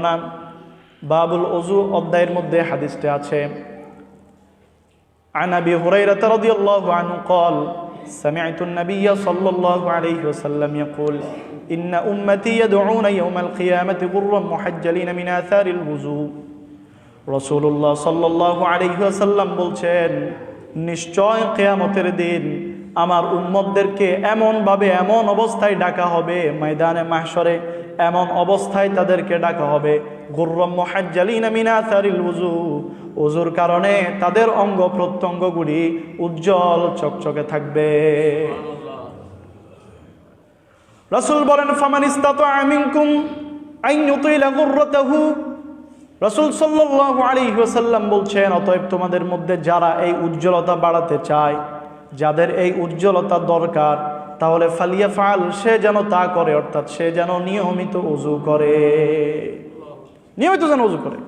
বর্ণনা, বাবুল ওযু অধ্যায়ের মধ্যে হাদিসটি আছে। عن أبي هريرة رضي الله عنه قال سمعت النبي صلى الله عليه وسلم يقول إن أمتي يدعون يوم القيامة غرا محجلين من آثار الوضوء। রাসূলুল্লাহ সাল্লাল্লাহু আলাইহি ওয়াসাল্লাম বলছেন, নিশ্চয় কিয়ামতের দিন আমার উম্মতদেরকে এমন অবস্থায় ডাকা হবে, ময়দানে মাহশরে এমন অবস্থায় তাদেরকে ডাকা হবে, গুররাম মুহাজ্জালিনা মিন আসারিল ওযু, ওযুর কারণে তাদের অঙ্গ প্রত্যঙ্গগুলি উজ্জ্বল চকচকে থাকবে। রাসূল বলেন, ফামান ইসতাতাআ মিনকুম আন ইউতিলা গুররাতাহু। রাসূল সাল্লাল্লাহু আলাইহি ওয়াসাল্লাম বলছেন, অতএব তোমাদের মধ্যে যারা এই উজ্জ্বলতা বাড়াতে চায়, যাদের এই উজ্জ্বলতা দরকার, তাহলে ফালিয়াফআল, সে যেন তা করে, অর্থাৎ সে যেন নিয়মিত ওযু করে, নিয়মিত যেন ওযু করে।